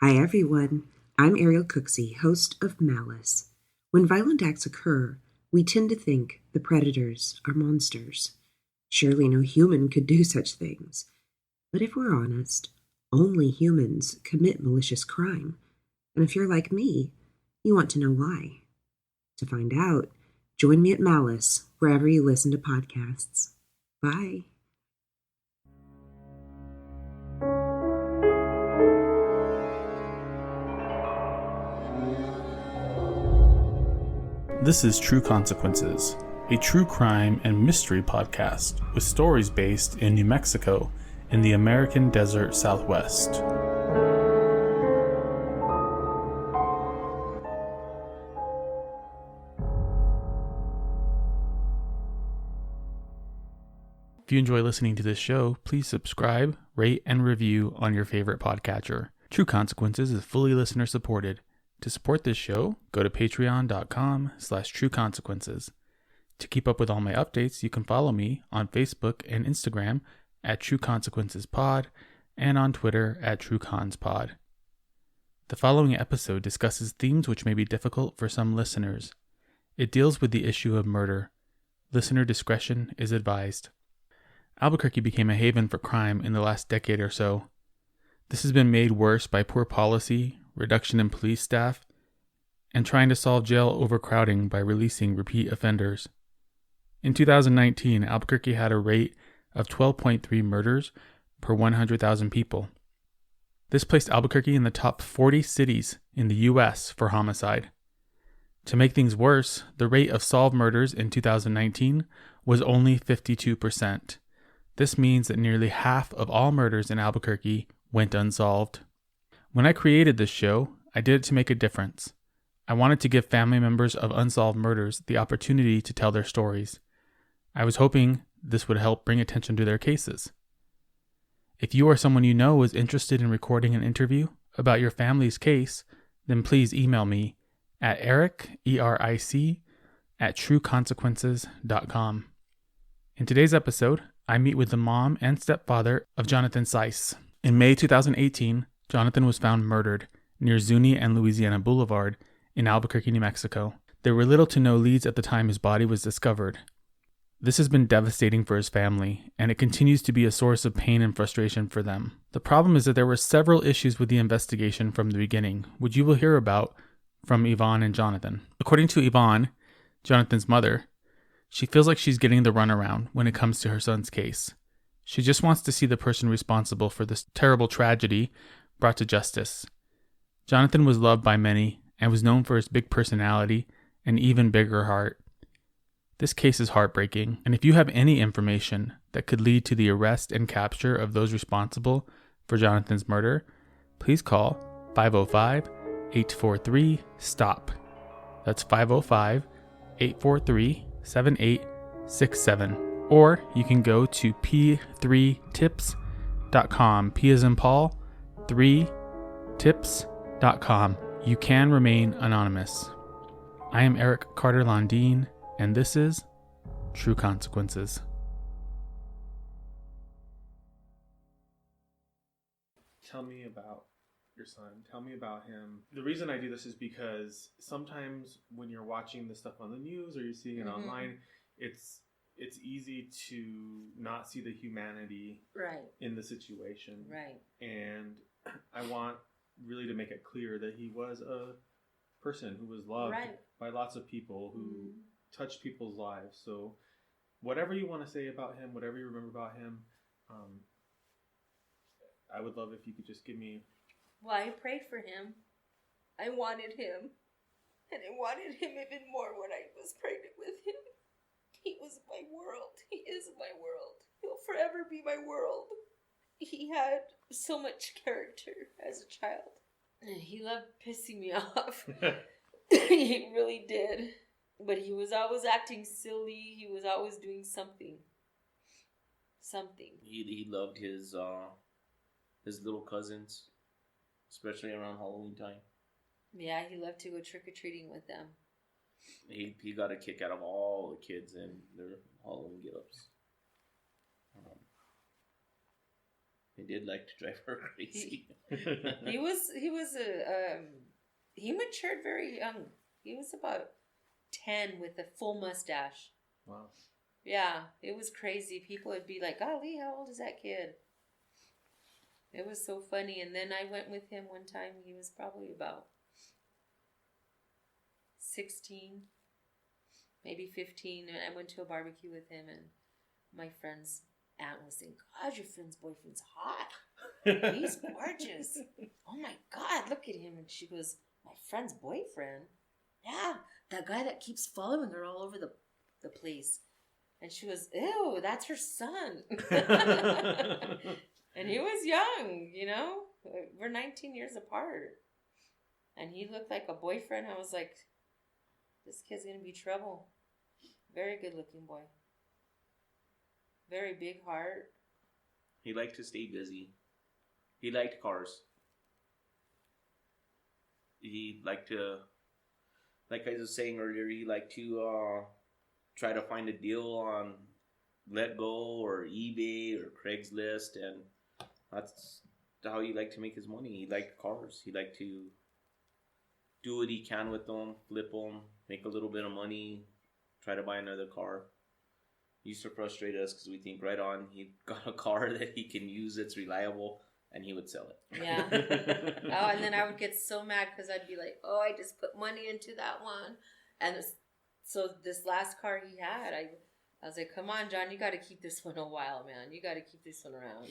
Hi everyone, I'm Ariel Cooksey, host of Malice. When violent acts occur, we tend to think the predators are monsters. Surely no human could do such things. But if we're honest, only humans commit malicious crime. And if you're like me, you want to know why. To find out, join me at Malice, wherever you listen to podcasts. Bye. This is True Consequences, a true crime and mystery podcast with stories based in New Mexico in the American Desert Southwest. If you enjoy listening to this show, please subscribe, rate, and review on your favorite podcatcher. True Consequences is fully listener supported. To support this show, go to patreon.com/trueconsequences. To keep up with all my updates, you can follow me on Facebook and Instagram at True Consequences Pod and on Twitter at TrueConsPod. The following episode discusses themes which may be difficult for some listeners. It deals with the issue of murder. Listener discretion is advised. Albuquerque became a haven for crime in the last decade or so. This has been made worse by poor policy, reduction in police staff, and trying to solve jail overcrowding by releasing repeat offenders. In 2019, Albuquerque had a rate of 12.3 murders per 100,000 people. This placed Albuquerque in the top 40 cities in the U.S. for homicide. To make things worse, the rate of solved murders in 2019 was only 52%. This means that nearly half of all murders in Albuquerque went unsolved. When I created this show, I did it to make a difference. I wanted to give family members of unsolved murders the opportunity to tell their stories. I was hoping this would help bring attention to their cases. If you or someone you know is interested in recording an interview about your family's case, then please email me at eric, E-R-I-C, at trueconsequences.com. In today's episode, I meet with the mom and stepfather of Jonathan Saiz. In May 2018, Jonathan was found murdered near Zuni and Louisiana Boulevard in Albuquerque, New Mexico. There were little to no leads at the time his body was discovered. This has been devastating for his family, and it continues to be a source of pain and frustration for them. The problem is that there were several issues with the investigation from the beginning, which you will hear about from Yvonne and Jonathan. According to Yvonne, Jonathan's mother, she feels like she's getting the runaround when it comes to her son's case. She just wants to see the person responsible for this terrible tragedy brought to justice. Jonathan was loved by many and was known for his big personality and even bigger heart. This case is heartbreaking, and if you have any information that could lead to the arrest and capture of those responsible for Jonathan's murder, please call 505-843-STOP. That's 505-843-7867. Or you can go to p3tips.com. P as in Paul, 3tips.com. You can remain anonymous. I am Eric Carter-Landin, and this is True Consequences. Tell me about your son. Tell me about him. The reason I do this is because sometimes when you're watching the stuff on the news or you're seeing it online, it's easy to not see the humanity in the situation. Right. And I want really to make it clear that he was a person who was loved by lots of people, who touched people's lives. So whatever you want to say about him, whatever you remember about him, I would love if you could just give me... Well, I prayed for him. I wanted him. And I wanted him even more when I was pregnant with him. He was my world. He is my world. He'll forever be my world. He had so much character as a child. He loved pissing me off. He really did. But he was always acting silly. He was always doing something. He loved his little cousins, especially around Halloween time. Yeah, he loved to go trick-or-treating with them. He got a kick out of all the kids and their Halloween get-ups. He did like to drive her crazy. He matured very young. He was about 10 with a full mustache. Wow. Yeah, it was crazy. People would be like, golly, how old is that kid? It was so funny. And then I went with him one time. He was probably about 16, maybe 15. And I went to a barbecue with him, and my friend's aunt was saying, God, your friend's boyfriend's hot. He's gorgeous. Oh my God, look at him. And she goes, my friend's boyfriend? Yeah, that guy that keeps following her all over the place. And she was, ew, that's her son. And he was young, you know. We're 19 years apart. And he looked like a boyfriend. I was like, this kid's going to be trouble. Very good looking boy. Very big heart. He liked to stay busy. He liked cars. He liked to, like I was saying earlier, he liked to try to find a deal on Let Go or eBay or Craigslist, and that's how he liked to make his money. He liked cars. He liked to do what he can with them, flip them, make a little bit of money, try to buy another car. He used to frustrate us because we think right on, he got a car that he can use that's reliable, and he would sell it. Yeah. Oh, and then I would get so mad because I'd be like, oh, I just put money into that one. And so this last car he had, I was like, come on, John, you got to keep this one a while, man. You got to keep this one around.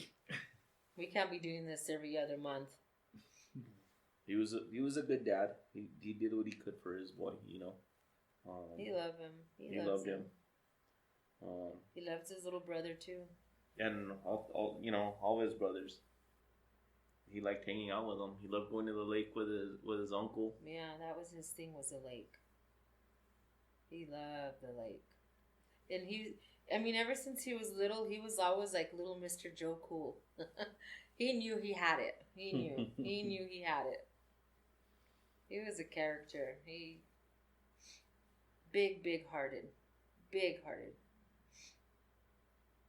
We can't be doing this every other month. He was a good dad. He did what he could for his boy, you know. He loved him. He loved him. He loves his little brother too. And all his brothers. He liked hanging out with them. He loved going to the lake with his uncle. Yeah, that was his thing, was the lake. He loved the lake. And ever since he was little, he was always like little Mr. Joe Cool. He knew he had it. He knew. He knew he had it. He was a character. Big hearted.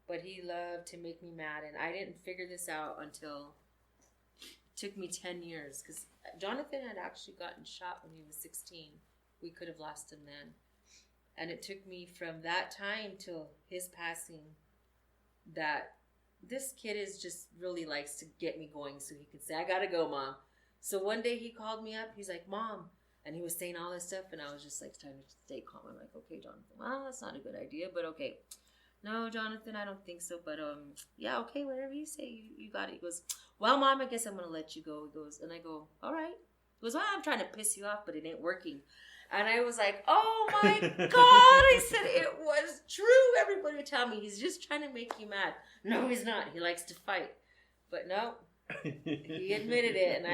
But he loved to make me mad, and I didn't figure this out until it took me 10 years, because Jonathan had actually gotten shot when he was 16. We could have lost him then. And it took me from that time till his passing that this kid just really likes to get me going so he could say, I gotta go, Mom. So one day he called me up. He's like, Mom. And he was saying all this stuff, and I was just like trying to stay calm. I'm like, okay, Jonathan. Well, that's not a good idea, but okay. No, Jonathan, I don't think so. But yeah, okay, whatever you say, you got it. He goes, well, Mom, I guess I'm gonna let you go. He goes, and I go, all right. He goes, well, I'm trying to piss you off, but it ain't working. And I was like, oh my God. I said, it was true. Everybody would tell me he's just trying to make you mad. No, he's not. He likes to fight. But no, he admitted it. And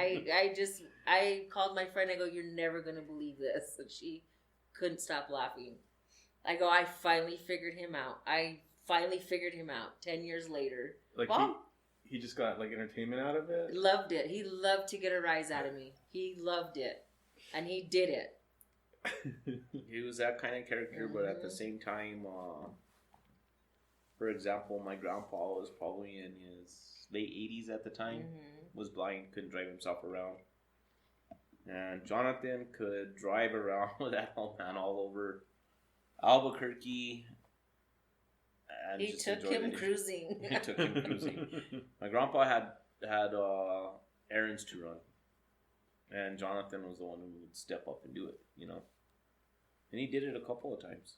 I called my friend. I go, you're never going to believe this. And she couldn't stop laughing. I go, I finally figured him out. 10 years later. Like, well, he just got like entertainment out of it? Loved it. He loved to get a rise out of me. He loved it. And he did it. He was that kind of character, but at the same time, for example, my grandpa was probably in his late 80s at the time, was blind, couldn't drive himself around. And Jonathan could drive around with that old man all over Albuquerque. And he took him cruising. He took him cruising. My grandpa had errands to run. And Jonathan was the one who would step up and do it, you know. And he did it a couple of times.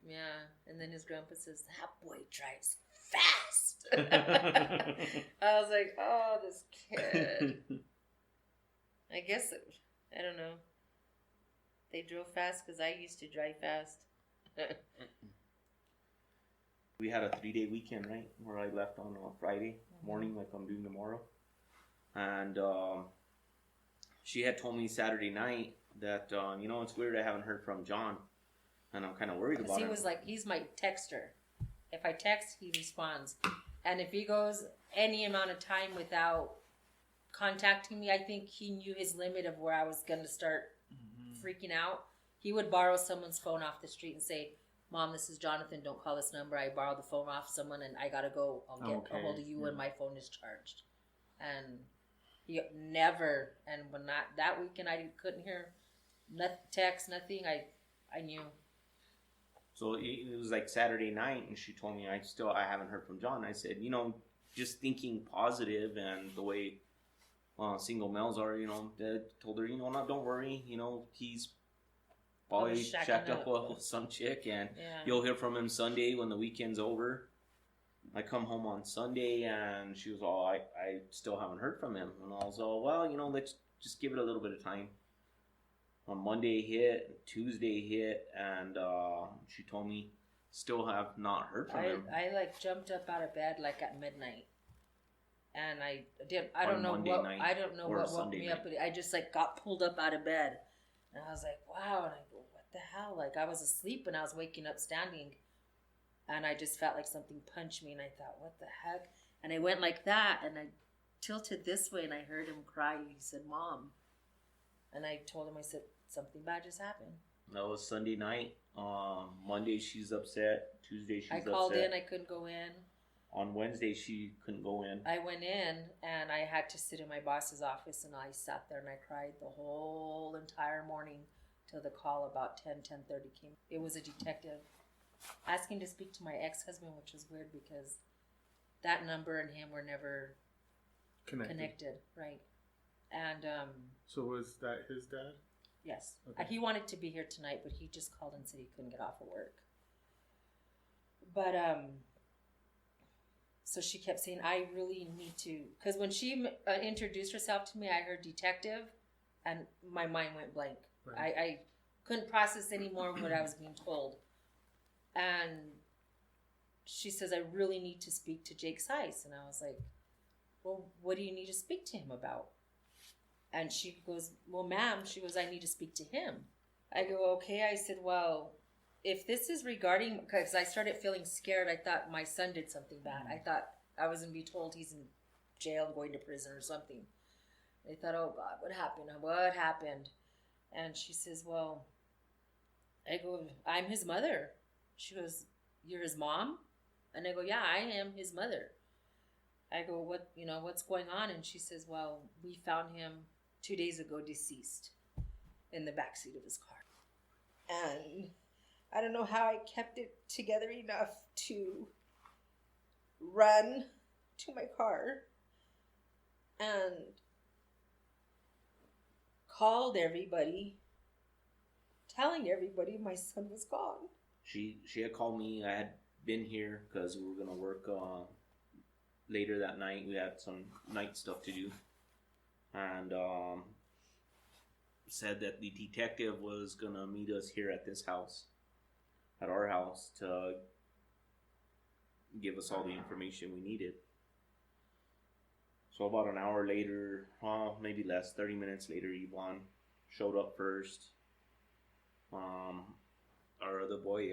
Yeah. And then his grandpa says, that boy drives fast. I was like, oh, this kid. I guess, I don't know. They drove fast because I used to drive fast. We had a 3-day weekend, right? Where I left on a Friday morning like I'm doing tomorrow. And she had told me Saturday night that, it's weird I haven't heard from John. And I'm kind of worried about it. He was like, he's my texter. If I text, he responds. And if he goes any amount of time without contacting me, I think he knew his limit of where I was going to start freaking out. He would borrow someone's phone off the street and say, Mom, this is Jonathan. Don't call this number. I borrowed the phone off someone, and I gotta go. I'll get a hold of you when my phone is charged. And he never. And when that weekend, I couldn't hear text, nothing. I knew. So it was like Saturday night, and she told me I haven't heard from John. I said, just thinking positive, and the way single males are, told her, no, don't worry, he's probably shacked up with some chick, and you'll hear from him Sunday when the weekend's over. I come home on Sunday, and she was all, I still haven't heard from him. And I was all, well, let's just give it a little bit of time. On Monday hit, Tuesday hit, and she told me still have not heard from him. I jumped up out of bed at midnight, and I don't know what woke me up. I just got pulled up out of bed, and I was like, wow. And I go, what the hell? I was asleep and I was waking up standing, and I just felt like something punched me, and I thought, what the heck? And I went like that, and I tilted this way, and I heard him cry. He said, Mom. And I told him, I said, something bad just happened. That was Sunday night. Monday she's upset. Tuesday she's upset. I called in. I couldn't go in. On Wednesday she couldn't go in. I went in, and I had to sit in my boss's office, and I sat there and I cried the whole entire morning till the call about 10:30 came. It was a detective asking to speak to my ex-husband, which was weird because that number and him were never connected, right? And so was that his dad? Yes. Okay. He wanted to be here tonight, but he just called and said he couldn't get off of work. But so she kept saying, I really need to, because when she introduced herself to me, I heard detective, and my mind went blank. Right. I couldn't process anymore what I was being told. And she says, I really need to speak to Jake Saiz. And I was like, well, what do you need to speak to him about? And she goes, well, ma'am, she goes, I need to speak to him. I go, okay. I said, well, if this is regarding, because I started feeling scared. I thought my son did something bad. I thought I was going to be told he's in jail and going to prison or something. I thought, oh God, what happened? What happened? And she says, well, I go, I'm his mother. She goes, you're his mom? And I go, yeah, I am his mother. I go, what's going on? And she says, well, we found him 2 days ago deceased in the backseat of his car. And I don't know how I kept it together enough to run to my car and called everybody, telling everybody my son was gone. She had called me. I had been here because we were going to work later that night. We had some night stuff to do. And said that the detective was going to meet us here at this house, at our house, to give us all the information we needed. So about an hour later, maybe less, 30 minutes later, Yvonne showed up first. Our other boy,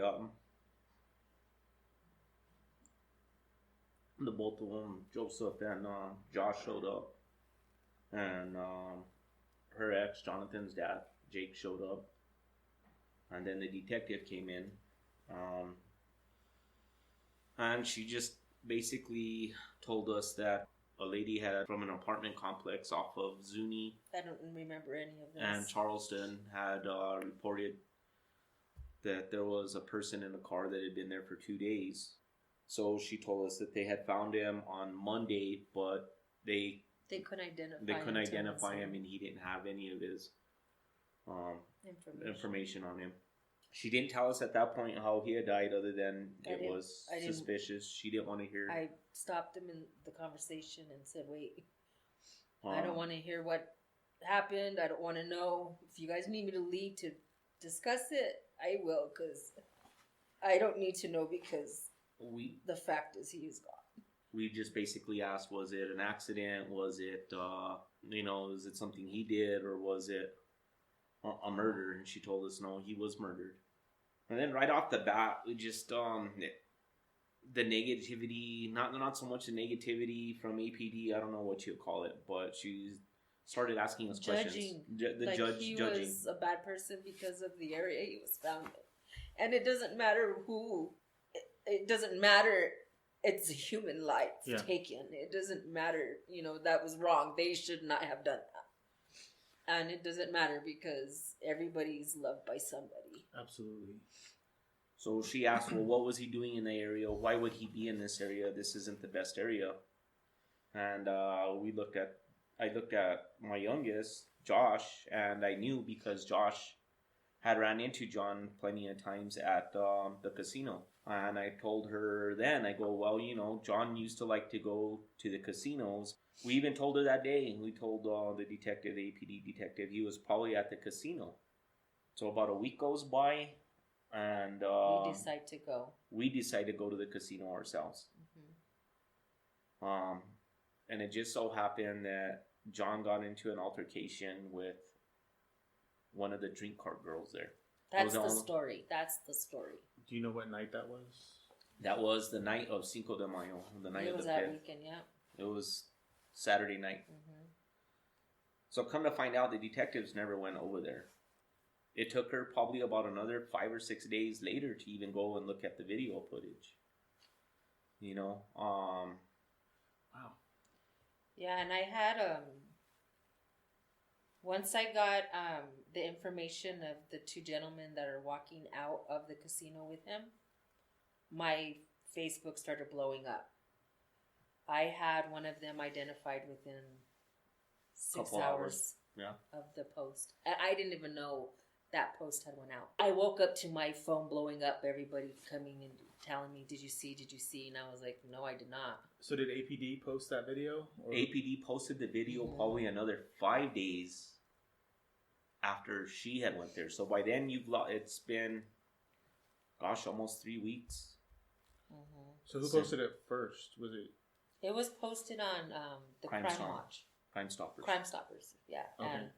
the both of them, Joseph and Josh, showed up. And her ex, Jonathan's dad, Jake, showed up. And then the detective came in. And she just basically told us that a lady had, from an apartment complex off of Zuni. I don't remember any of this. And Charleston had reported that there was a person in the car that had been there for 2 days. So she told us that they had found him on Monday, but they couldn't identify him, and he didn't have any of his information on him. She didn't tell us at that point how he had died, other than it was suspicious. She didn't want to hear. I stopped him in the conversation and said, wait, I don't want to hear what happened. I don't want to know. If you guys need me to leave to discuss it, I will, because I don't need to know, because the fact is he is gone. We just basically asked, was it an accident? Was it, is it something he did, or was it a murder? And she told us, no, he was murdered. And then right off the bat, we just, the negativity, not so much the negativity from APD, I don't know what you'd call it, but she started asking us questions. He was a bad person because of the area he was found in. And it doesn't matter who. It doesn't matter. It's a human life taken. It doesn't matter. That was wrong. They should not have done that. And it doesn't matter because everybody's loved by somebody. Absolutely. So she asked, well, what was he doing in the area? Why would he be in this area? This isn't the best area. And I looked at my youngest, Josh, and I knew because Josh had ran into John plenty of times at the casino. And I told her then, I go, well, John used to like to go to the casinos. We even told her that day, and we told the detective, the APD detective, he was probably at the casino. So about a week goes by, and we decide to go. We decide to go to the casino ourselves. Mm-hmm. And it just so happened that John got into an altercation with one of the drink cart girls there. That's the story. Do you know what night that was? That was the night of Cinco de Mayo, the night of the 5th. It was that weekend, yeah. It was Saturday night. Mm-hmm. So come to find out, the detectives never went over there. It took her probably about another 5 or 6 days later to even go and look at the video footage. Wow. Yeah, and I had once I got the information of the two gentlemen that are walking out of the casino with him, my Facebook started blowing up. I had one of them identified within 6 hours of the post. I didn't even know that post had went out. I woke up to my phone blowing up, everybody coming and telling me, did you see? And I was like, no, I did not. So did APD post that video? Or? APD posted the video probably another 5 days after she had went there. So by then it's been, almost 3 weeks. Mm-hmm. So who posted it first? Was it? It was posted on the Crime Watch. Crime Stoppers. Crime Stoppers, yeah. Okay. And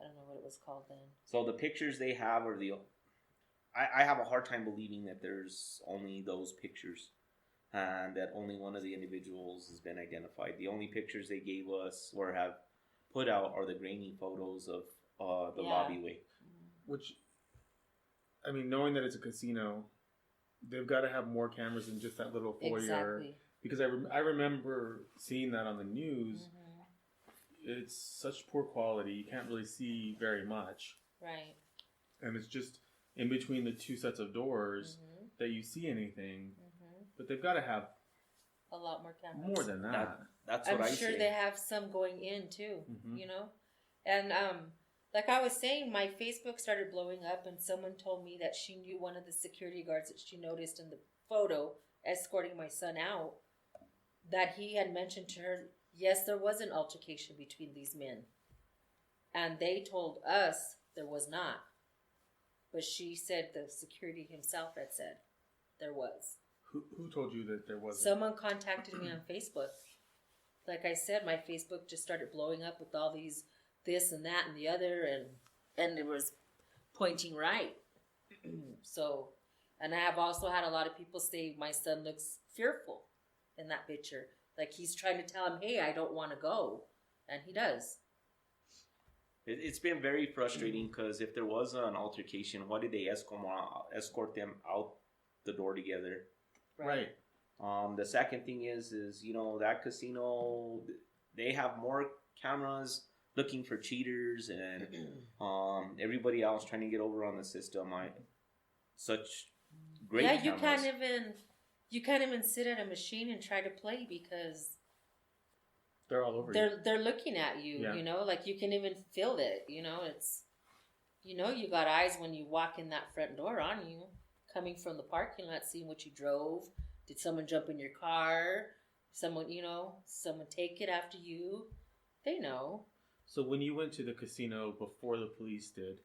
I don't know what it was called then. So the pictures they have are I have a hard time believing that there's only those pictures and that only one of the individuals has been identified. The only pictures they gave us or have put out are the grainy photos of the lobbyway. Which, I mean, knowing that it's a casino, they've got to have more cameras than just that little foyer. Exactly. Because I remember seeing that on the news. Mm-hmm. It's such poor quality. You can't really see very much. Right. And it's just in between the two sets of doors that you see anything. Mm-hmm. But they've got to have a lot more cameras. More than that. That's what I'm sure say. They have some going in too, And like I was saying, my Facebook started blowing up and someone told me that she knew one of the security guards that she noticed in the photo escorting my son out, that he had mentioned to her, yes, there was an altercation between these men. And they told us there was not. But she said the security himself had said there was. Who told you that there wasn't? Someone contacted me on Facebook. Like I said, my Facebook just started blowing up with all these this and that and the other, and it was pointing right. So, and I have also had a lot of people say my son looks fearful in that picture. Like he's trying to tell him, hey, I don't want to go. And he does. It's been very frustrating because if there was an altercation, why did they escort them out the door together? Right. The second thing is that casino, they have more cameras looking for cheaters and everybody else trying to get over on the system. Such great cameras. You can't even sit at a machine and try to play because they're all over you. They're looking at you, like you can even feel it, it's, you got eyes when you walk in that front door on you, coming from the parking lot, seeing what you drove. Did someone jump in your car? Someone take it after you? They know. So when you went to the casino before the police did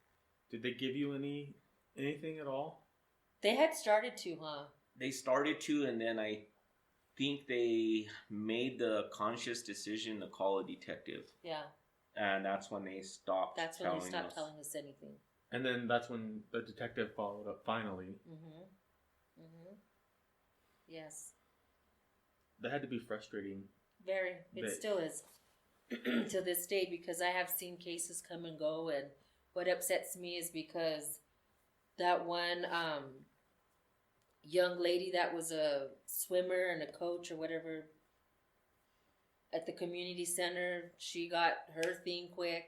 they give you anything at all? They had started to, huh? They started to, and then I think they made the conscious decision to call a detective. Yeah. And that's when they stopped. That's when they stopped telling us anything. And then that's when the detective followed up finally. Mm-hmm. Mm-hmm. Yes. That had to be frustrating. Very. It still is to this day because I have seen cases come and go, and what upsets me is because that one young lady that was a swimmer and a coach or whatever at the community center, she got her thing quick.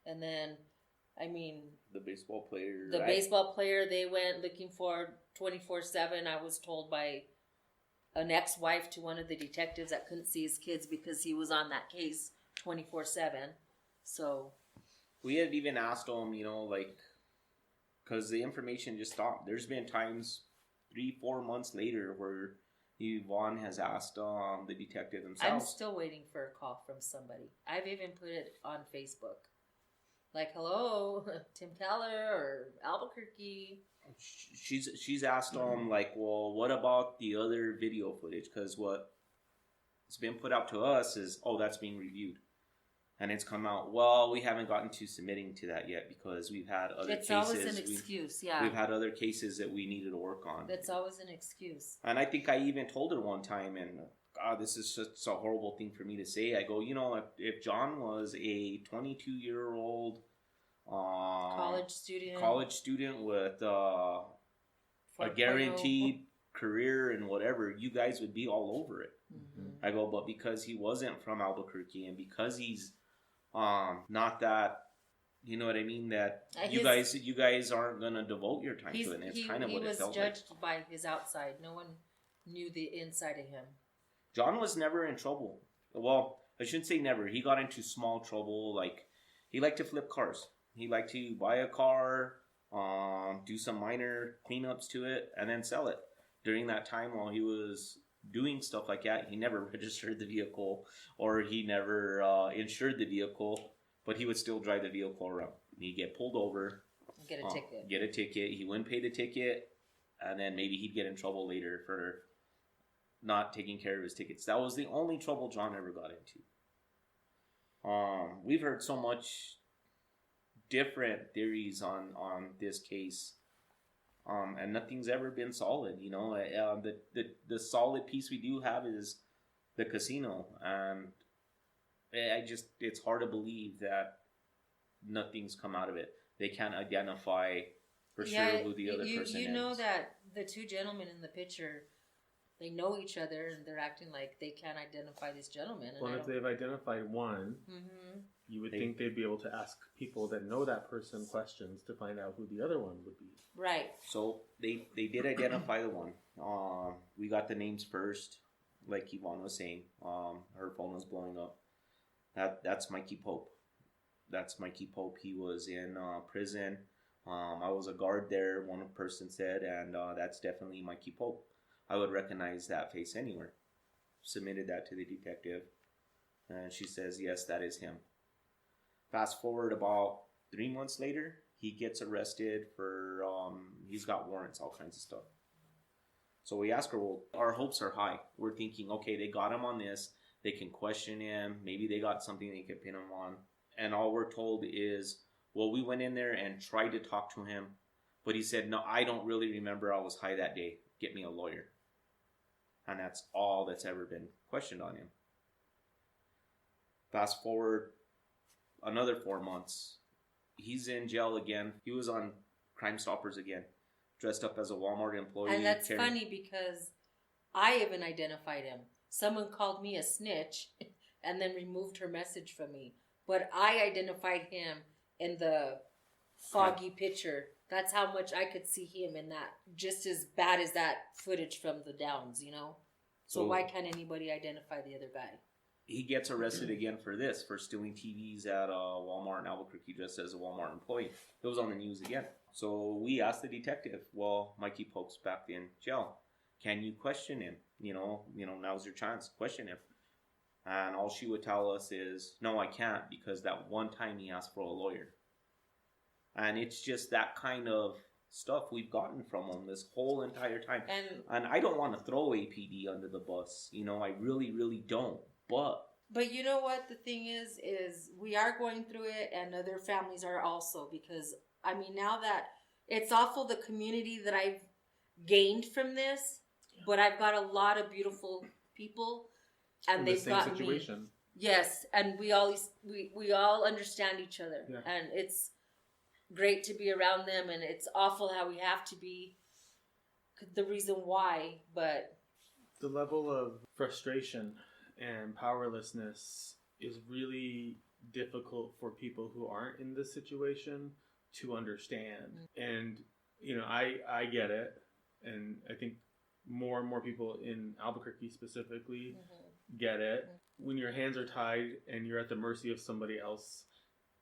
And then, I mean... The baseball player, The baseball player, they went looking for 24/7. I was told by an ex-wife to one of the detectives that couldn't see his kids because he was on that case 24/7. So... We had even asked him, because the information just stopped. There's been times 3-4 months later where Yvonne has asked the detective himself. I'm still waiting for a call from somebody. I've even put it on Facebook. Like, hello, Tim Keller or Albuquerque. She's asked him, well, what about the other video footage? Because what's been put out to us is, that's being reviewed. And it's come out, well, we haven't gotten to submitting to that yet because we've had other cases. It's always an excuse, yeah. We've had other cases that we needed to work on. That's always an excuse. And I think I even told her one time, and God, this is such a horrible thing for me to say. I go, if John was a 22-year-old college student with a guaranteed career and whatever, you guys would be all over it. Mm-hmm. I go, but because he wasn't from Albuquerque and because he's not that, you know what I mean, that you guys aren't gonna devote your time to it. And it's kind of what it felt like. He was judged by his outside. No one knew the inside of him. John was never in trouble. Well, I shouldn't say never. He got into small trouble. Like, he liked to flip cars. He liked to buy a car, do some minor cleanups to it, and then sell it. During that time while he was doing stuff like that, he never registered the vehicle or he never insured the vehicle, but he would still drive the vehicle around. He'd get pulled over, get a ticket. He wouldn't pay the ticket, and then maybe he'd get in trouble later for not taking care of his tickets. That was the only trouble John ever got into. We've heard so much different theories on this case. And nothing's ever been solid, the solid piece we do have is the casino, and it's hard to believe that nothing's come out of it. They can't identify for sure who the other person is. You know that the two gentlemen in the picture, they know each other and they're acting like they can't identify this gentleman. Well, if they've identified one, you would think they'd be able to ask people that know that person questions to find out who the other one would be. Right. So they did identify the one. We got the names first, like Yvonne was saying. Her phone was blowing up. That's Mikey Pope. He was in prison. I was a guard there, one person said, and that's definitely Mikey Pope. I would recognize that face anywhere. Submitted that to the detective, and she says, yes, that is him. Fast forward about 3 months later, he gets arrested for, he's got warrants, all kinds of stuff. So we ask her, well, our hopes are high. We're thinking, okay, they got him on this. They can question him. Maybe they got something they can pin him on. And all we're told is, well, we went in there and tried to talk to him. But he said, no, I don't really remember. I was high that day. Get me a lawyer. And that's all that's ever been questioned on him. Fast forward another 4 months. He's in jail again. He was on Crime Stoppers again, dressed up as a Walmart employee. And that's funny because I even identified him. Someone called me a snitch and then removed her message from me. But I identified him in the foggy picture. That's how much I could see him in that. Just as bad as that footage from the Downs, So why can't anybody identify the other guy? He gets arrested again for stealing TVs at Walmart in Albuquerque dressed as a Walmart employee. It was on the news again. So we asked the detective, well, Mikey Pope's back in jail. Can you question him? Now's your chance. Question him. And all she would tell us is, no, I can't, because that one time he asked for a lawyer. And it's just that kind of stuff we've gotten from him this whole entire time. And I don't want to throw APD under the bus. I really, really don't. But you know what the thing is we are going through it, and other families are also, because now that it's awful the community that I've gained from this, but I've got a lot of beautiful people, and they've got situation. Me. Yes, and we all understand each other, and great to be around them, and it's awful how we have to be the reason why, but the level of frustration and powerlessness is really difficult for people who aren't in this situation to understand. And I get it, and I think more and more people in Albuquerque specifically get it. When your hands are tied and you're at the mercy of somebody else,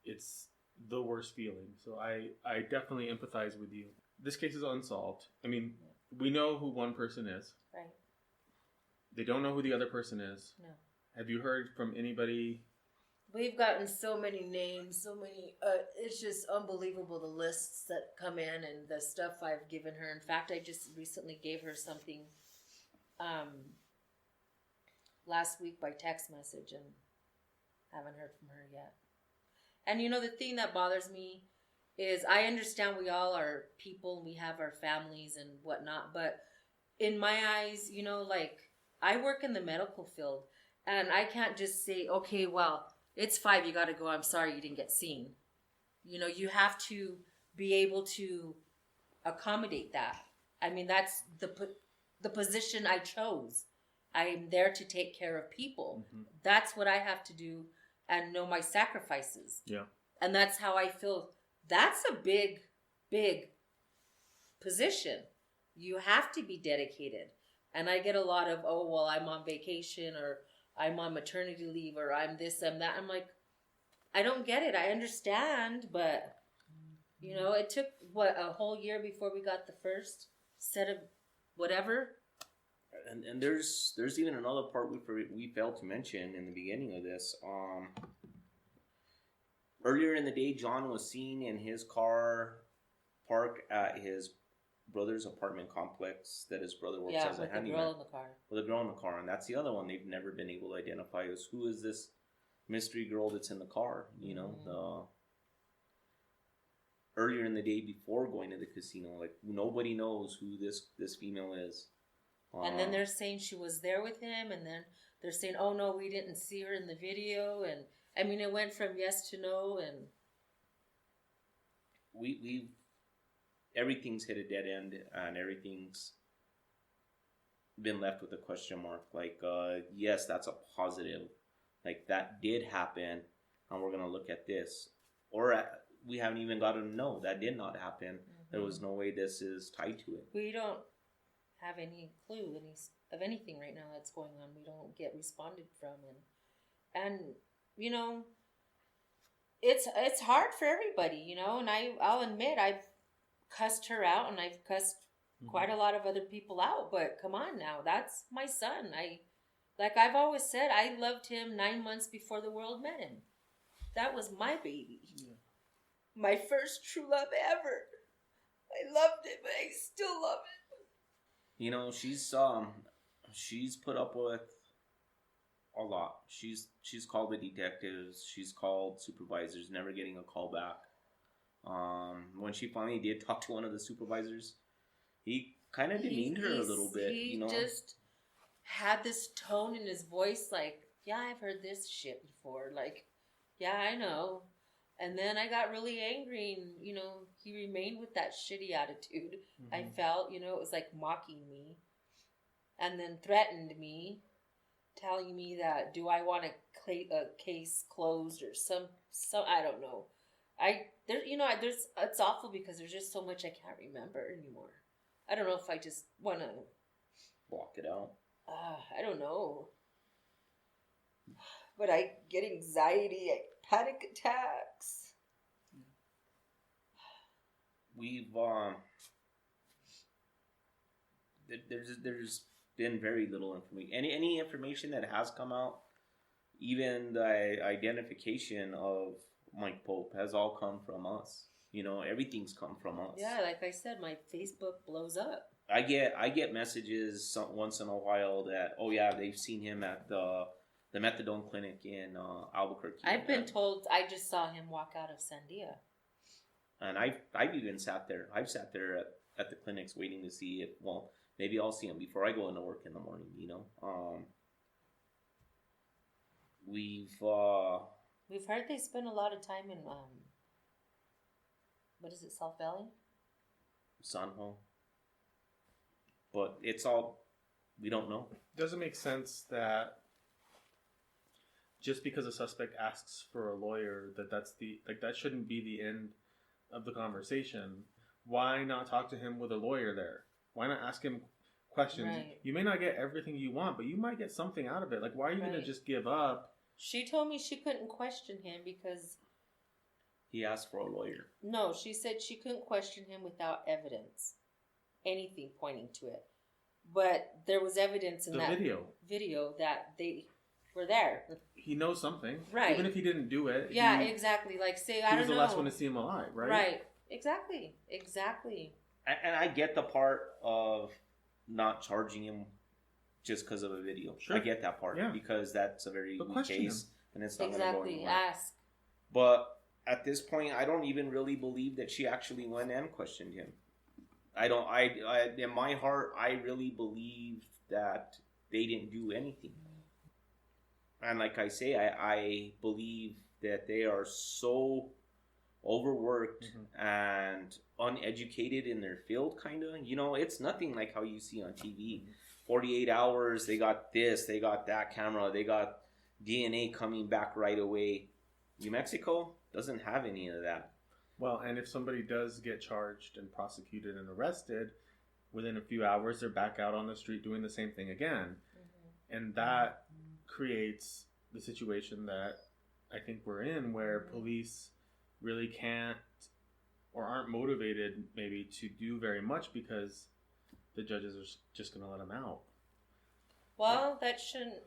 it's the worst feeling. So I definitely empathize with you. This case is unsolved. I mean, we know who one person is. Right. They don't know who the other person is. No. Have you heard from anybody? We've gotten so many names, so many. It's just unbelievable, the lists that come in and the stuff I've given her. In fact, I just recently gave her something last week by text message, and haven't heard from her yet. And the thing that bothers me is I understand we all are people and we have our families and whatnot, but in my eyes, like I work in the medical field, and I can't just say, okay, well, it's 5, you got to go. I'm sorry you didn't get seen. You have to be able to accommodate that. I mean, that's the position I chose. I am there to take care of people. Mm-hmm. That's what I have to do and know my sacrifices. Yeah. And that's how I feel. That's a big, big position. You have to be dedicated. And I get a lot of, oh, well, I'm on vacation, or I'm on maternity leave, or I'm this, I'm that. I'm like, I don't get it. I understand, but, it took, a whole year before we got the first set of whatever. And there's even another part we failed to mention in the beginning of this. Earlier in the day, John was seen in his car parked at his brother's apartment complex that his brother works as a handyman. With a girl in the car. And that's the other one they've never been able to identify as who is this mystery girl that's in the car. Earlier in the day before going to the casino, like nobody knows who this female is. And then they're saying she was there with him, and then they're saying, oh no, we didn't see her in the video. And I mean, it went from yes to no, and we everything's hit a dead end, and everything's been left with a question mark. Like, yes, that's a positive. Like, that did happen, and we're going to look at this. Or we haven't even gotten to know that did not happen. Mm-hmm. There was no way this is tied to it. We don't have any clue of anything right now that's going on. We don't get responded from. And it's hard for everybody, and I'll admit I've cussed her out, and I've cussed quite a lot of other people out, but come on now, that's my son. I've always said, I loved him 9 months before the world met him. That was my baby. Yeah. My first true love ever. I loved it, but I still love it. She's put up with a lot. She's called the detectives, she's called supervisors, never getting a call back. When she finally did talk to one of the supervisors, he kind of demeaned her a little bit. He just had this tone in his voice, like, yeah, I've heard this shit before. Like, yeah, I know. And then I got really angry, and, he remained with that shitty attitude. Mm-hmm. I felt, it was like mocking me. And then threatened me, telling me that, do I want a case closed or some I don't know. It's awful because there's just so much I can't remember anymore. I don't know if I just want to block it out. I don't know. But I get anxiety, panic attacks. We've there's been very little information. Any information that has come out, even the identification of Mike Pope, has all come from us. Everything's come from us. Yeah, like I said, my Facebook blows up. I get messages once in a while that, oh yeah, they've seen him at the methadone clinic in Albuquerque. I've been told I just saw him walk out of Sandia. And I've even sat there. I've sat there at the clinics waiting to see if, well, maybe I'll see him before I go into work in the morning. We've heard they spend a lot of time in what is it, South Valley? Sanho. But it's all, we don't know. Does it make sense that just because a suspect asks for a lawyer, that shouldn't be the end of the conversation? Why not talk to him with a lawyer there? Why not ask him questions? Right. You may not get everything you want, but you might get something out of it. Like, why are you going to just give up? She told me she couldn't question him because... He asked for a lawyer. No, she said she couldn't question him without evidence. Anything pointing to it. But there was evidence in the that video that they were there. He knows something. Right. Even if he didn't do it. Yeah, exactly. Like, say, I don't know. He was the last one to see him alive, right? Right. Exactly. And I get the part of not charging him just because of a video. Sure. I get that part. Yeah. Because that's a very weak case. And it's not going to go anywhere. Ask. But at this point, I don't even really believe that she actually went and questioned him. I in my heart, I really believe that they didn't do anything. And like I say, I believe that they are so overworked and uneducated in their field, kind of. You know, it's nothing like how you see on TV. 48 hours, they got this, they got that camera, they got DNA coming back right away. New Mexico doesn't have any of that. Well, and if somebody does get charged and prosecuted and arrested, within a few hours, they're back out on the street doing the same thing again. And that creates the situation that I think we're in, where police really can't or aren't motivated maybe to do very much because the judges are just going to let them out. Well, that shouldn't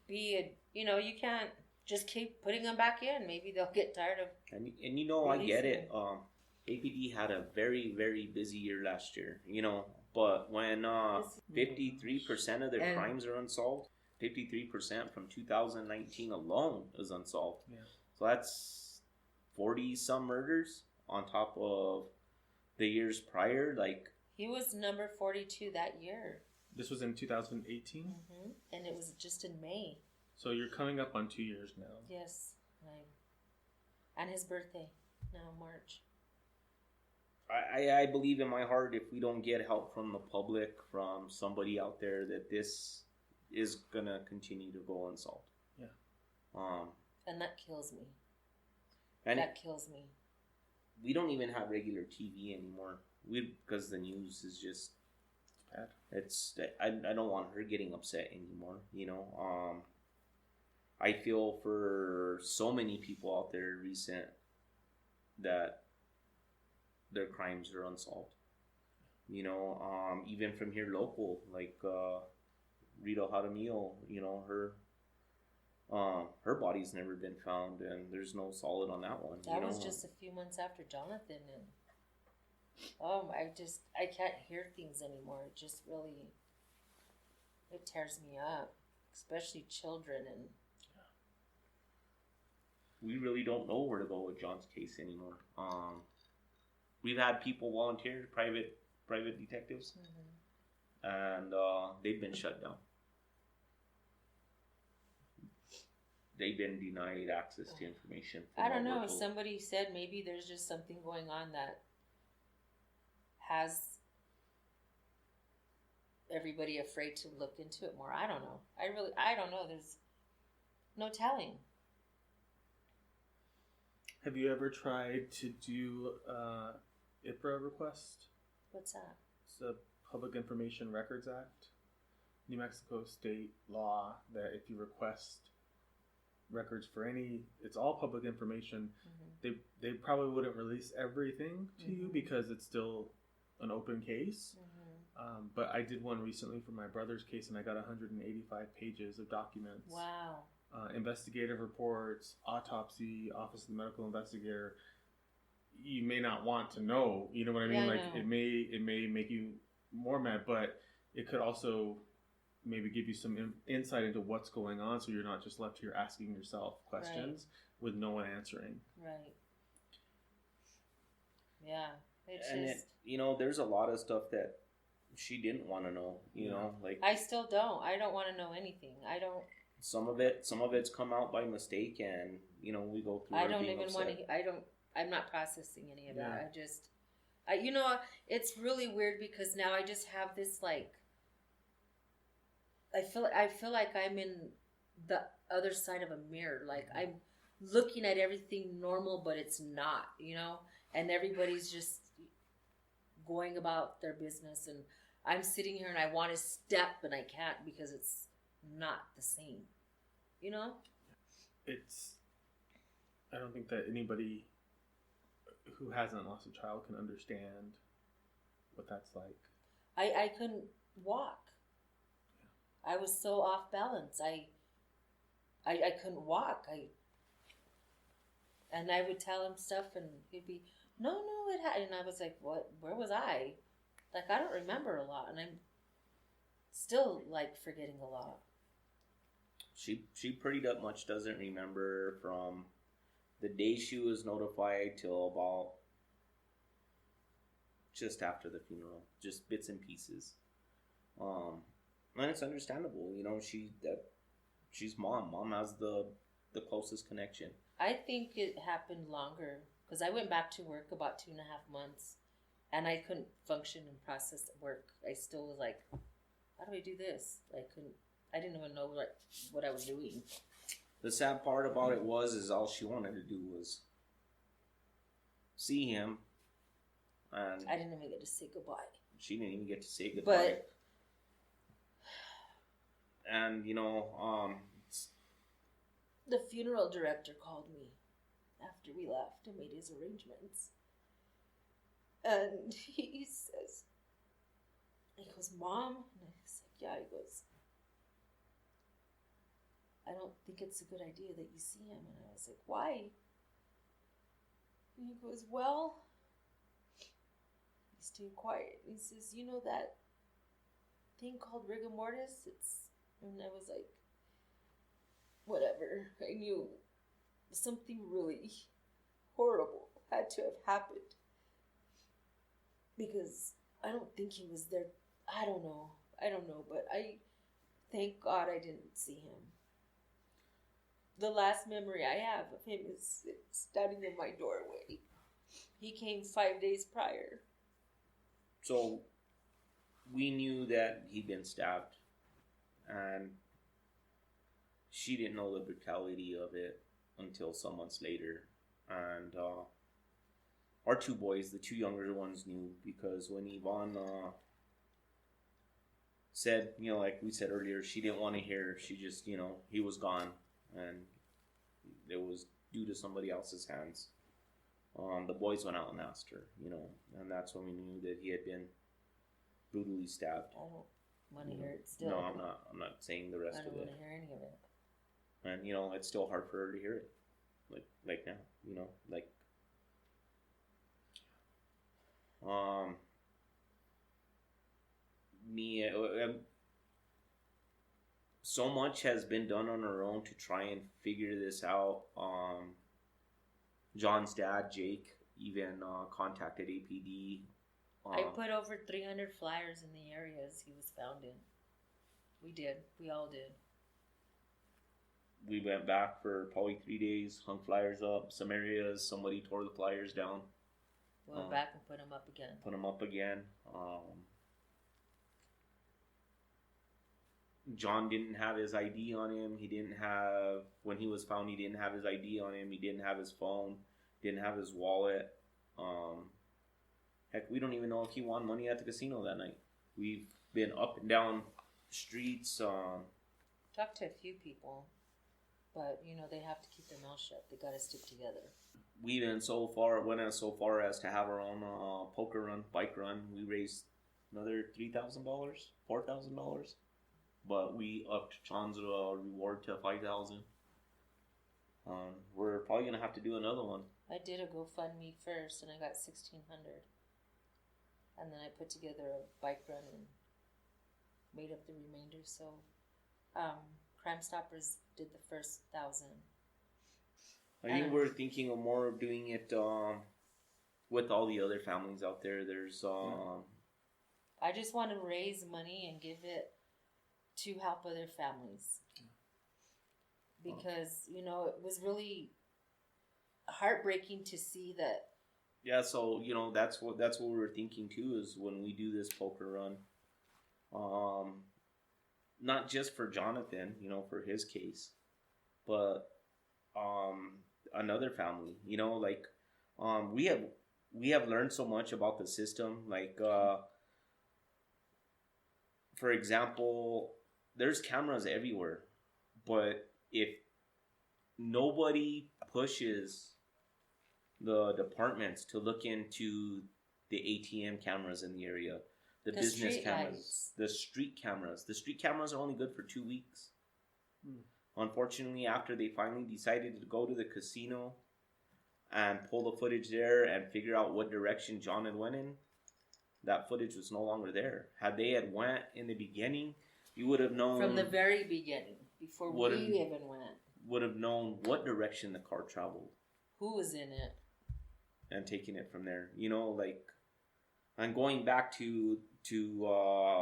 be you can't just keep putting them back in. Maybe they'll get tired of. And I get it. APD had a very, very busy year last year. But when 53% of their crimes are unsolved, 53% from 2019 alone is unsolved. Yeah. So that's 40 some murders on top of the years prior. Like, he was number 42 that year. This was in 2018, and it was just in May. So you're coming up on 2 years now. Yes, and his birthday now, March. I believe in my heart, if we don't get help from the public, from somebody out there, that this is gonna continue to go unsolved. Yeah. And that kills me. And that kills me. We don't even have regular TV anymore. Because the news is just bad. I don't want her getting upset anymore. I feel for so many people out there recent that their crimes are unsolved. Even from here local, like Rita Jaramillo, her body's never been found, and there's no solid on that one. That was just a few months after Jonathan, and I can't hear things anymore. It just really, it tears me up, especially children. And we really don't know where to go with John's case anymore. We've had people volunteer, private detectives, and they've been shut down. They've been denied access to information. I don't know. Somebody said maybe there's just something going on that has everybody afraid to look into it more. I don't know. I don't know. There's no telling. Have you ever tried to do IPRA request? What's that? It's the Public Information Records Act. New Mexico state law that if you request records for it's all public information. They probably wouldn't release everything to you because it's still an open case. But I did one recently for my brother's case, and I got 185 pages of documents. Wow. Investigative reports, autopsy, Office of the Medical Investigator. You may not want to know, you know what I mean? Yeah, it may make you more mad, but it could also maybe give you some insight into what's going on, so you're not just left here asking yourself questions with no one answering. Right. Yeah. There's a lot of stuff that she didn't want to know. I still don't. I don't want to know anything. I don't. Some of it's come out by mistake, and we go through. I don't even want to. I don't I'm not processing any of Yeah. that. It's really weird because now I just have this like. I feel like I'm in the other side of a mirror. Like I'm looking at everything normal, but it's not, and everybody's just going about their business, and I'm sitting here and I want to step and I can't because it's not the same, I don't think that anybody who hasn't lost a child can understand what that's like. I couldn't walk. I was so off balance. I couldn't walk. And I would tell him stuff, and he'd be, no, it hadn't. And I was like, what? Where was I? Like, I don't remember a lot, and I'm still like forgetting a lot. She pretty much doesn't remember from the day she was notified till about just after the funeral, just bits and pieces. And it's understandable, she's mom. Mom has the closest connection. I think it happened longer because I went back to work about 2.5 months, and I couldn't function and process work. I still was like, how do I do this? I didn't even know what I was doing. The sad part about it is all she wanted to do was see him, and I didn't even get to say goodbye. She didn't even get to say goodbye. And the funeral director called me after we left and made his arrangements. And he goes, Mom? And I was like, yeah. He goes, I don't think it's a good idea that you see him. And I was like, why? And he goes, well, he's too quiet. He says, you know that thing called rigor mortis? And I was like, whatever. I knew something really horrible had to have happened. Because I don't think he was there. I don't know. But I thank God I didn't see him. The last memory I have of him is standing in my doorway. He came 5 days prior. So we knew that he'd been stabbed, and she didn't know the brutality of it until some months later. And our two boys, the two younger ones, knew, because when Yvonne said, like we said earlier, she didn't want to hear. She just, he was gone, and it was due to somebody else's hands. The boys went out and asked her, and that's when we knew that he had been brutally stabbed. I don't want to hear it still. No, I'm not saying the rest of it. I don't want to hear any of it. And it's still hard for her to hear it, like now, so much has been done on her own to try and figure this out. John's dad, Jake, even contacted APD. I put over 300 flyers in the areas he was found in. We did. We all did. We went back for probably 3 days, hung flyers up. Some areas, somebody tore the flyers down. We went back and put them up again. John didn't have his ID on him. When he was found, he didn't have his ID on him. He didn't have his phone. Didn't have his wallet. Heck, we don't even know if he won money at the casino that night. We've been up and down streets. Talked to a few people, but they have to keep their mouth shut. They got to stick together. We went as so far as to have our own poker run, bike run. We raised another $3,000, $4,000, but we upped John's reward to $5,000. We're probably gonna have to do another one. I did a GoFundMe first, and I got $1,600, and then I put together a bike run and made up the remainder. So, Crime Stoppers did the first 1,000. I think we're thinking of more of doing it with all the other families out there. There's I just want to raise money and give it to help other families. Because, it was really heartbreaking to see that. Yeah, so that's what we were thinking too, is when we do this poker run, not just for Jonathan, for his case, but another family, like we have learned so much about the system. Like for example, there's cameras everywhere, but if nobody pushes the departments to look into the ATM cameras in the area, the business cameras, the street cameras are only good for 2 weeks. Unfortunately, after they finally decided to go to the casino and pull the footage there and figure out what direction John had went in, that footage was no longer there. Had they had went in the beginning, you would have known from the very beginning, before we even went, would have known what direction the car traveled, who was in it, and taking it from there. And going back to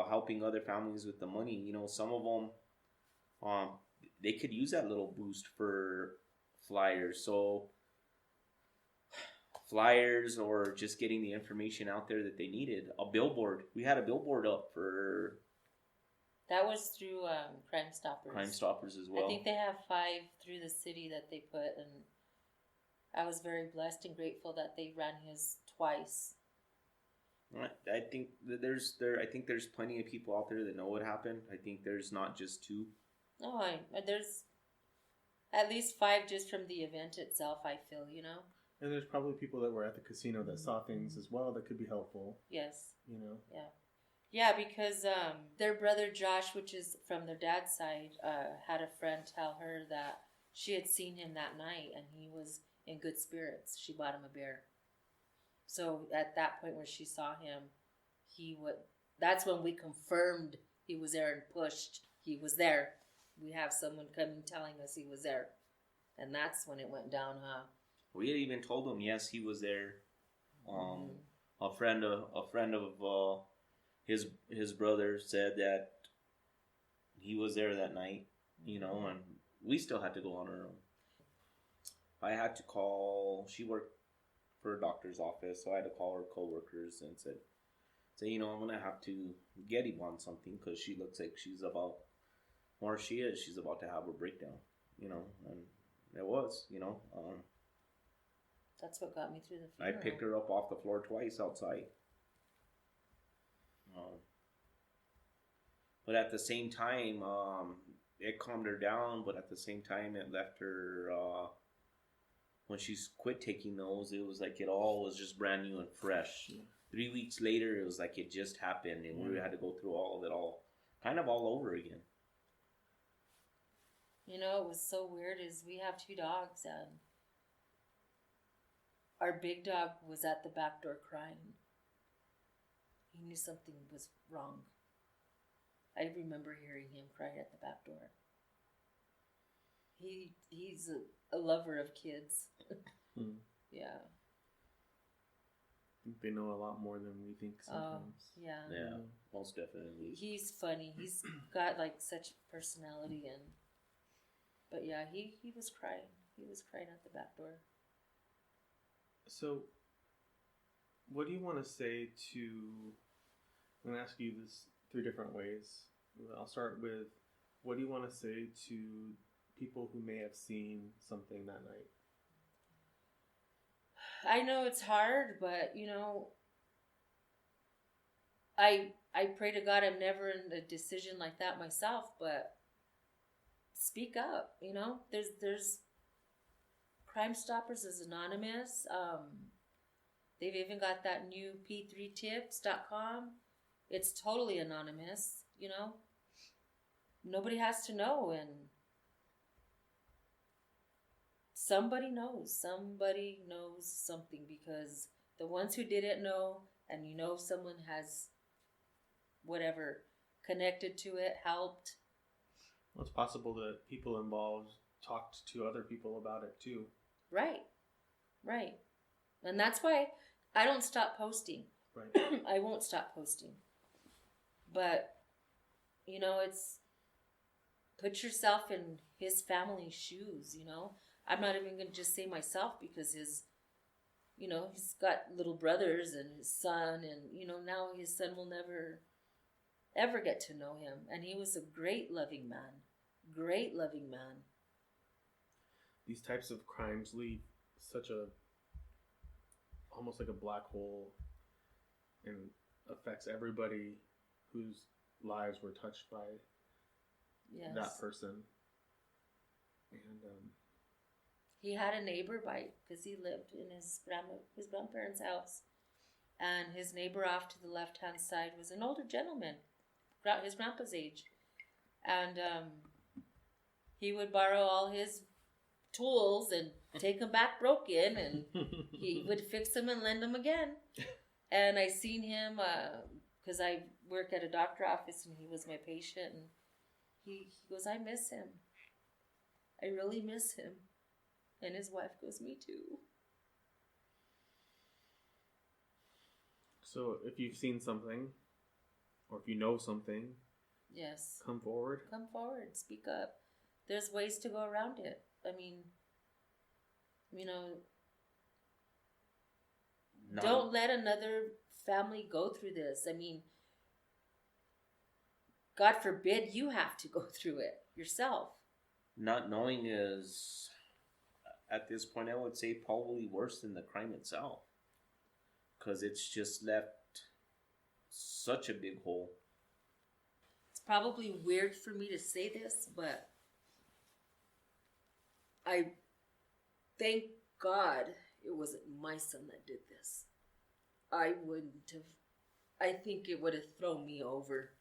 helping other families with the money. Some of them, they could use that little boost for flyers. So flyers, or just getting the information out there that they needed. A billboard. We had a billboard up for. That was through Crime Stoppers. Crime Stoppers as well. I think they have 5 through the city that they put, and I was very blessed and grateful that they ran his twice. I think that there's plenty of people out there that know what happened. I think there's not just 2. No, there's at least 5 just from the event itself, I feel, And there's probably people that were at the casino that saw things as well that could be helpful. Yes. Yeah. Yeah, because their brother Josh, which is from their dad's side, had a friend tell her that she had seen him that night and he was in good spirits. She bought him a beer. So at that point where she saw him, that's when we confirmed he was there and pushed. He was there. We have someone coming telling us he was there. And that's when it went down, huh? We had even told him, yes, he was there. A friend of his brother said that he was there that night, and we still had to go on our own. I had to call. She worked for a doctor's office, so I had to call her coworkers and say, I'm gonna have to get Yvonne something because she looks like she's about to have a breakdown, and it was, That's what got me through the I funeral. picked her up off the floor twice outside. But at the same time, it calmed her down, but at the same time, it left her, when she quit taking those, it was like it all was just brand new and fresh. Yeah. 3 weeks later, it was like it just happened, and we had to go through all of it all over again. It was so weird is we have 2 dogs, and our big dog was at the back door crying. He knew something was wrong. I remember hearing him crying at the back door. He's a lover of kids. Yeah. I think they know a lot more than we think sometimes. Yeah. Yeah, most definitely. He's funny. He's got such personality, but yeah, he was crying. He was crying at the back door. So, what do you want to say to? I'm going to ask you this 3 different ways. I'll start with, what do you want to say to people who may have seen something that night? I know it's hard, but I pray to God I'm never in a decision like that myself, but speak up. There's Crime Stoppers is anonymous. They've even got that new p3tips.com. It's totally anonymous. Nobody has to know, and somebody knows something, because the ones who didn't know, and someone has whatever connected to it, helped. Well, it's possible that people involved talked to other people about it too. Right. And that's why I don't stop posting. Right. I won't stop posting. But, it's put yourself in his family's shoes, I'm not even going to just say myself, because his, he's got little brothers and his son, and, now his son will never, ever get to know him. And he was a great loving man. Great loving man. These types of crimes leave almost like a black hole, and affects everybody whose lives were touched by that person. And he had a neighbor because he lived in his grandparents' house, and his neighbor off to the left-hand side was an older gentleman, his grandpa's age, and he would borrow all his tools and take them back broken, and he would fix them and lend them again. And I seen him because I work at a doctor office, and he was my patient, and he goes, I miss him. I really miss him. And his wife goes, me too. So if you've seen something, or if you know something, yes, come forward. Come forward. Speak up. There's ways to go around it. I mean, don't let another family go through this. I mean, God forbid you have to go through it yourself. Not knowing is, at this point, I would say probably worse than the crime itself. Because it's just left such a big hole. It's probably weird for me to say this, but I thank God it wasn't my son that did this. I think it would have thrown me over.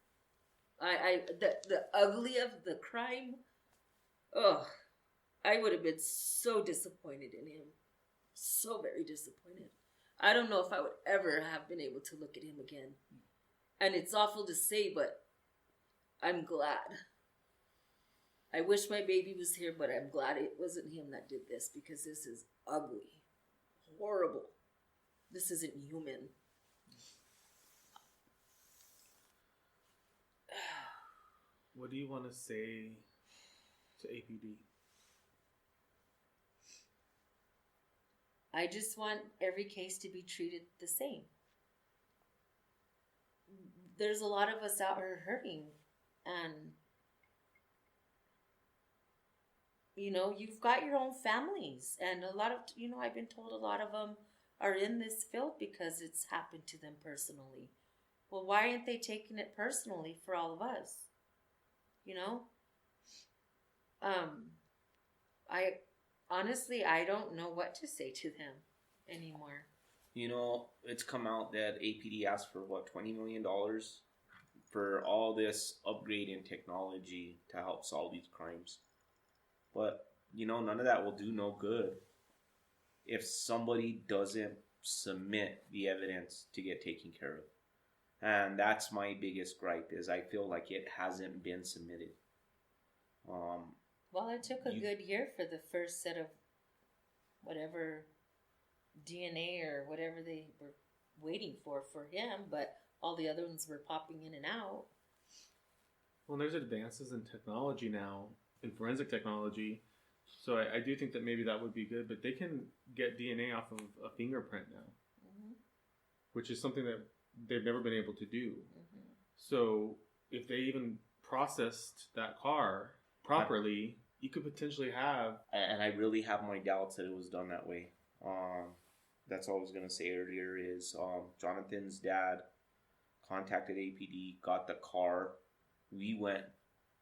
The ugly of the crime, I would have been so disappointed in him. So very disappointed. I don't know if I would ever have been able to look at him again. And it's awful to say, but I'm glad. I wish my baby was here, but I'm glad it wasn't him that did this, because this is ugly. Horrible. This isn't human. What do you want to say to APD? I just want every case to be treated the same. There's a lot of us out here hurting, and you've got your own families, and a lot of, I've been told a lot of them are in this field because it's happened to them personally. Well, why aren't they taking it personally for all of us? I don't know what to say to them anymore. It's come out that APD asked for $20 million for all this upgrade in technology to help solve these crimes. But, none of that will do no good if somebody doesn't submit the evidence to get taken care of. And that's my biggest gripe, is I feel like it hasn't been submitted. Well, it took a good year for the first set of whatever DNA or whatever they were waiting for him, but all the other ones were popping in and out. Well, there's advances in technology now, in forensic technology, so I do think that maybe that would be good, but they can get DNA off of a fingerprint now, which is something that they've never been able to do. So if they even processed that car properly, you could potentially have... And I really have my doubts that it was done that way. That's all I was going to say earlier is Jonathan's dad contacted APD, got the car. We went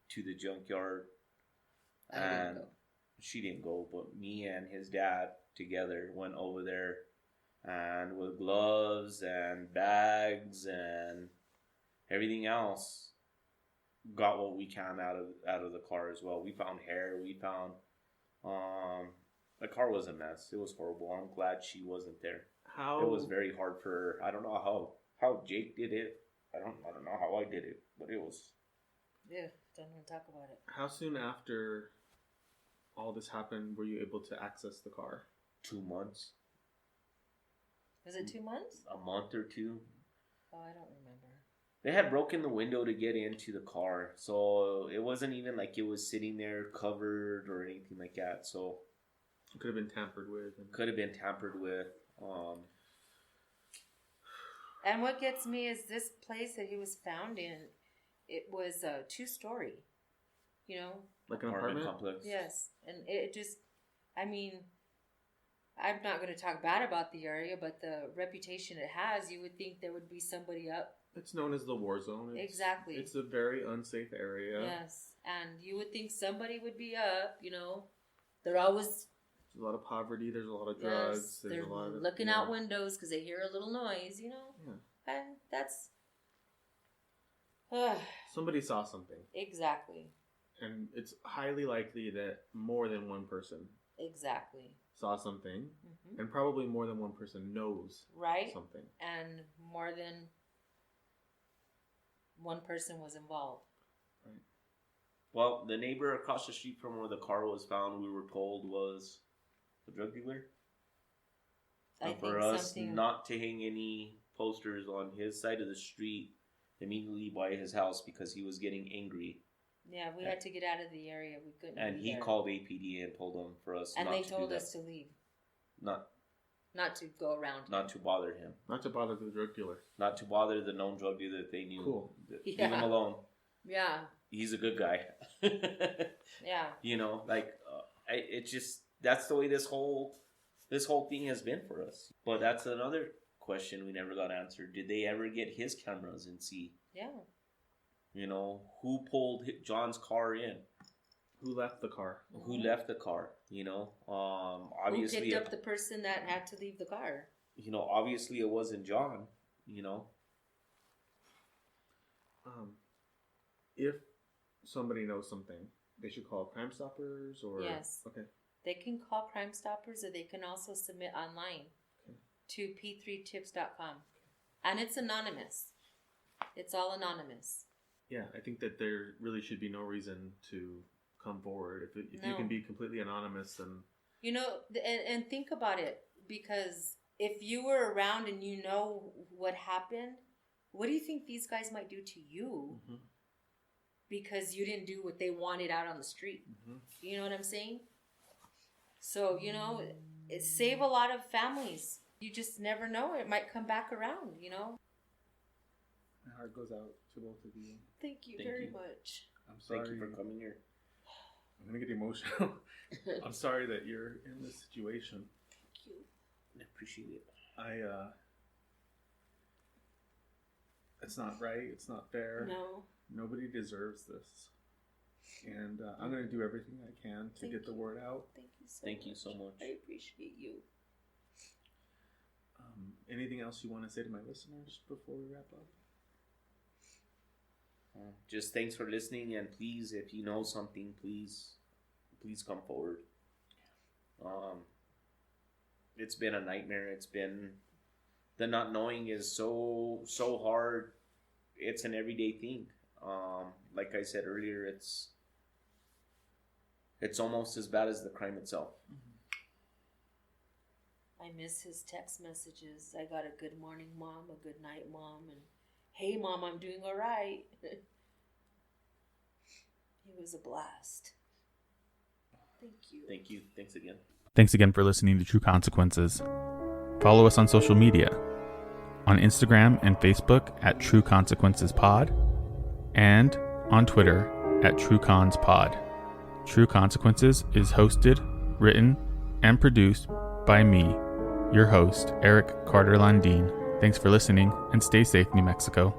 to the junkyard. She didn't go, but me and his dad together went over there, and with gloves and bags and everything else, got what we can out of the car as well. We found hair. We found the car was a mess. It was horrible. I'm glad she wasn't there. It was very hard for her. I don't know how Jake did it. I don't know how I did it, but it was... Yeah, don't even talk about it. How soon after all this happened were you able to access the car? 2 months. Was it 2 months? A month or two. Oh, I don't remember. They had broken the window to get into the car, so it wasn't even like it was sitting there covered or anything like that. So Could have been tampered with. And what gets me is this place that he was found in, it was a 2-story, you know? Like an apartment complex. Yes. And it just, I mean, I'm not going to talk bad about the area, but the reputation it has, you would think there would be somebody up. It's known as the war zone. Exactly. It's a very unsafe area. Yes. And you would think somebody would be up, you know? They're always... There's a lot of poverty. There's a lot of drugs. Yes, there's they're a lot of, looking out windows because they hear a little noise, you know? Yeah. And that's... Somebody saw something. Exactly. And it's highly likely that more than one person Exactly. saw something. Mm-hmm. And probably more than one person knows something. And more than one person was involved. Right. Well, the neighbor across the street from where the car was found, we were told, was a drug dealer. I and for us not to hang any posters on his side of the street immediately by his house because he was getting angry. Yeah, we had to get out of the area. We couldn't. And he called APD and told them for us and not to do that. And they told us to leave. Not to go around him. Not to bother him. Not to bother the drug dealer. Not to bother the known drug dealer that they knew. Cool. Leave him alone. Yeah. He's a good guy. Yeah. You know, like it's just that's the way this whole thing has been for us. But that's another question we never got answered. Did they ever get his cameras and see? Yeah. You know, who pulled John's car in? Who left the car? Who left the car? You know, obviously who picked up the person that had to leave the car? You know, obviously it wasn't John. You know. If somebody knows something, they should call Crime Stoppers or... Yes. Okay. They can call Crime Stoppers or they can also submit online to p3tips.com. And it's anonymous. It's all anonymous. Yeah, I think that there really should be no reason to come forward. If you can be completely anonymous, then... You know, and think about it, because if you were around and you know what happened, what do you think these guys might do to you? Mm-hmm. Because you didn't do what they wanted out on the street. Mm-hmm. You know what I'm saying? So, you know, it save a lot of families. You just never know. It might come back around, you know? My heart goes out to both of you. Thank you very much. I'm sorry. Thank you for coming here. I'm going to get emotional. I'm sorry that you're in this situation. Thank you. I appreciate it. It's not right. It's not fair. No. Nobody deserves this. And I'm going to do everything I can to get the word out. Thank you so much. I appreciate you. Anything else you want to say to my listeners before we wrap up? Just thanks for listening, and please, if you know something, please come forward. It's been a nightmare. It's been the not knowing is so hard. It's an everyday thing. Like I said earlier, it's almost as bad as the crime itself. I miss his text messages. I got a good morning, Mom, a good night, Mom, and hey, Mom, I'm doing all right. He was a blast. Thank you. Thank you. Thanks again. Thanks again for listening to True Consequences. Follow us on social media. On Instagram and Facebook at True Consequences Pod, and on Twitter at TrueConsPod. True Consequences is hosted, written, and produced by me, your host, Eric Carter-Landin. Thanks for listening, and stay safe, New Mexico.